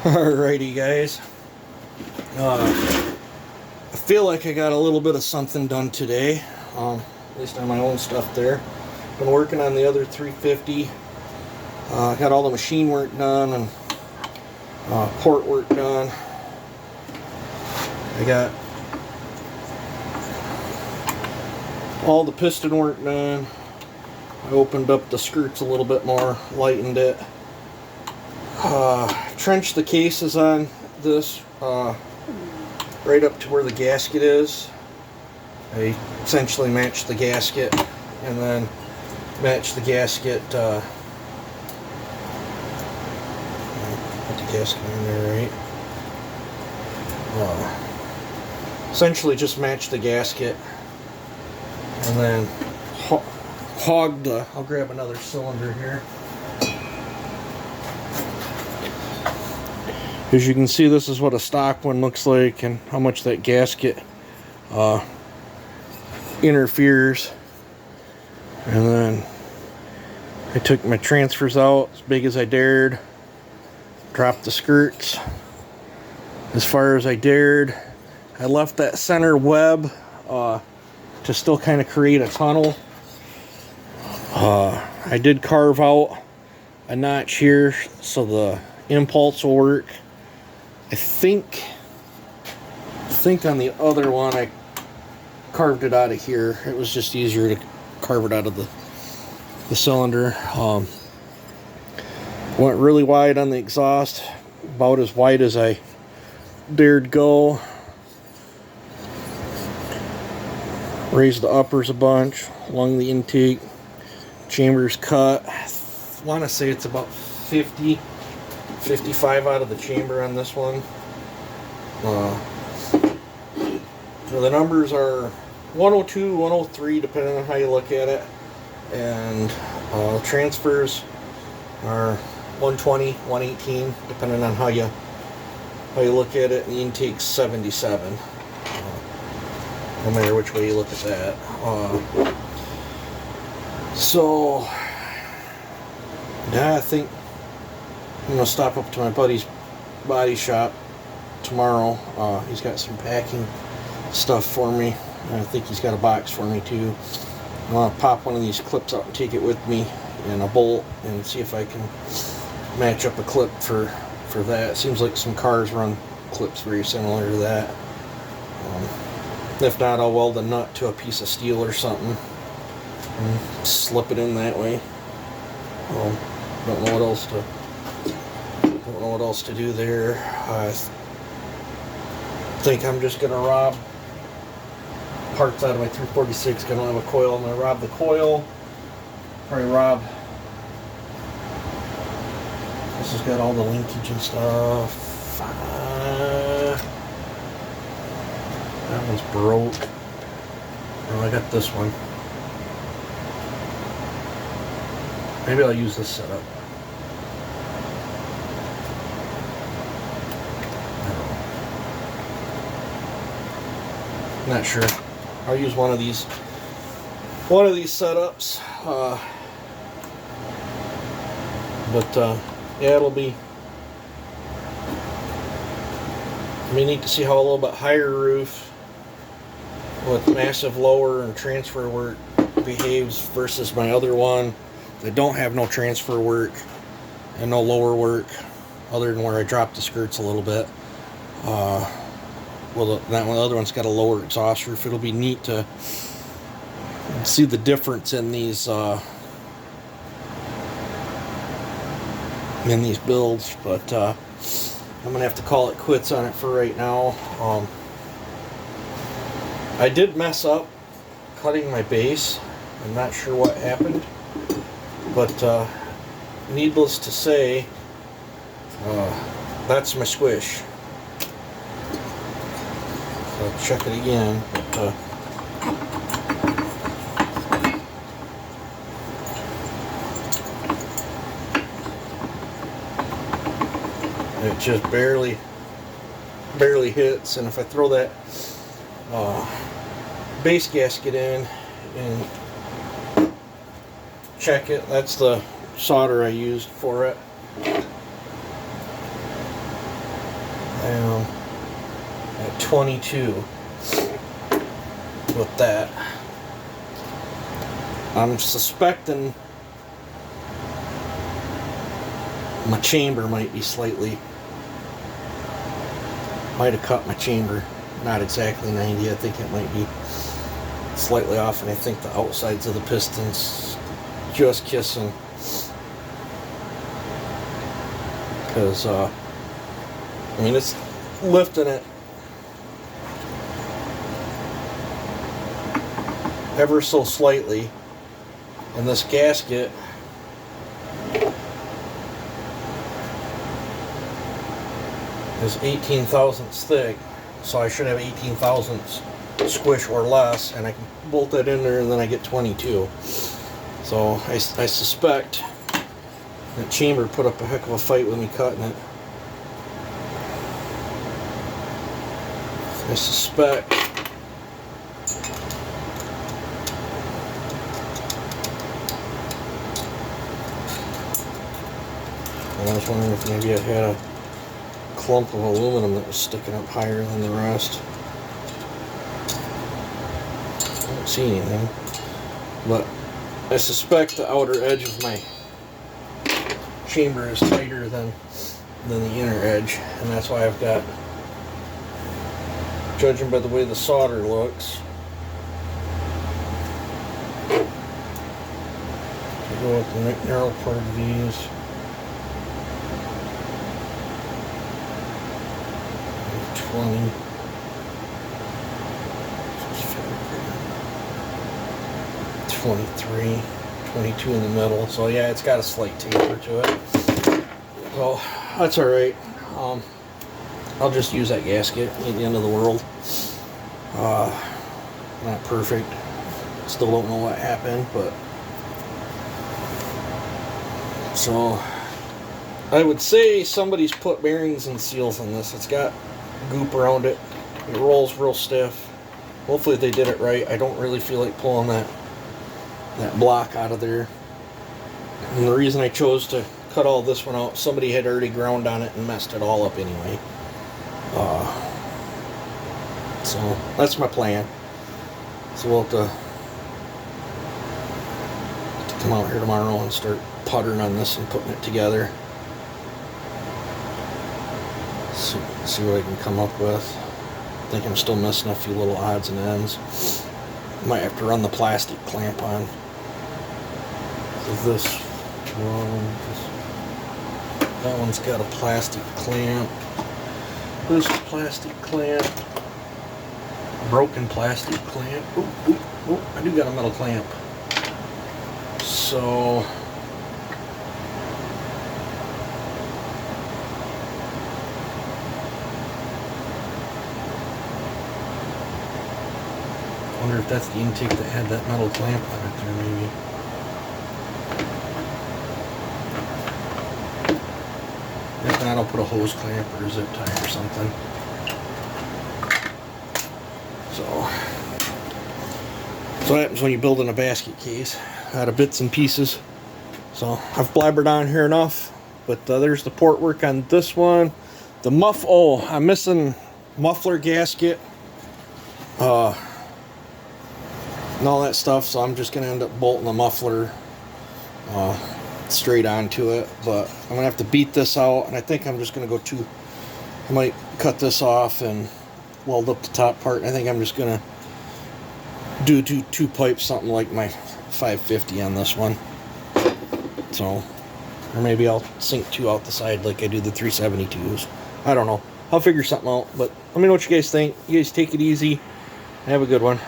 Alrighty guys, I feel like I got a little bit of something done today, at least on my own stuff there. Been working on the other 350, got all the machine work done and port work done. I got all the piston work done. I opened up the skirts a little bit more, lightened it. Trenched the cases on this right up to where the gasket is. I essentially matched the gasket and then matched the gasket, put the gasket in there, right? Essentially just matched the gasket and then hogged the, I'll grab another cylinder here. As you can see, this is what a stock one looks like and how much that gasket interferes. And then I took my transfers out as big as I dared, dropped the skirts as far as I dared. I left that center web to still kind of create a tunnel. I did carve out a notch here so the impulse will work. I think on the other one I carved it out of here. It was just easier to carve it out of the cylinder. Went really wide on the exhaust, about as wide as I dared go. Raised the uppers a bunch along the intake. Chambers cut. I want to say it's about 55 out of the chamber on this one. So the numbers are 102, 103 depending on how you look at it, and transfers are 120, 118 depending on how you look at it, and the intake's 77. No matter which way you look at that. So yeah, I think I'm going to stop up to my buddy's body shop tomorrow. He's got some packing stuff for me. I think he's got a box for me too. I want to pop one of these clips out and take it with me in a bolt and see if I can match up a clip for that. It seems like some cars run clips very similar to that. If not, I'll weld a nut to a piece of steel or something and slip it in that way. Don't know what else to do there. I think I'm just gonna rob parts out of my 346. I don't have a coil. I'm gonna rob the coil. Probably rob. This has got all the linkage and stuff. That one's broke. Oh, I got this one. Maybe I'll use this setup. Not sure. I'll use one of these setups. Yeah, it'll be neat to see how a little bit higher roof with massive lower and transfer work behaves versus my other one that don't have no transfer work and no lower work other than where I dropped the skirts a little bit. Well, that one, the other one's got a lower exhaust roof. It'll be neat to see the difference in these builds, but I'm gonna have to call it quits on it for right now. I did mess up cutting my base. I'm not sure what happened, but needless to say, that's my squish. I'll check it again, but it just barely hits. And if I throw that base gasket in and check it, that's the solder I used for it. am at 22 with that. I'm suspecting my chamber might be might have cut my chamber, not exactly 90. I think it might be slightly off, and I think the outsides of the pistons just kissing, because I mean, it's lifting it ever so slightly, and this gasket is 18 thousandths thick, so I should have 18 thousandths squish or less, and I can bolt that in there, and then I get 22. So I suspect that chamber put up a heck of a fight with me cutting it. I suspect I was wondering if maybe I had a clump of aluminum that was sticking up higher than the rest. I don't see anything, but I suspect the outer edge of my chamber is tighter than the inner edge, and that's why I've got, judging by the way the solder looks, to go with the narrow part of these. 20, 23, 22 in the middle. So yeah, it's got a slight taper to it. So that's all right. I'll just use that gasket at the end of the world. Not perfect. Still don't know what happened, but so I would say somebody's put bearings and seals on this. It's got goop around it. It rolls real stiff. Hopefully they did it right. I don't really feel like pulling that block out of there. And the reason I chose to cut all this one out, somebody had already ground on it and messed it all up anyway. So that's my plan. So we'll have to come out here tomorrow and start puttering on this and putting it together. See what I can come up with. I think I'm still missing a few little odds and ends. Might have to run the plastic clamp on. So this one, that one's got a plastic clamp. This plastic clamp. Broken plastic clamp. Ooh, I do got a metal clamp. So I wonder if that's the intake that had that metal clamp on it there, maybe. If not, I'll put a hose clamp or a zip tie or something. So what happens when you build in a basket case out of bits and pieces. So I've blabbered on here enough, but there's the port work on this one. The I'm missing muffler gasket. And all that stuff, so I'm just going to end up bolting the muffler straight onto it, but I'm going to have to beat this out, and I think I'm just going to go I might cut this off and weld up the top part. I think I'm just going to do two pipes, something like my 550 on this one. So, or maybe I'll sink two out the side like I do the 372s. I don't know. I'll figure something out, but let me know what you guys think. You guys take it easy. Have a good one.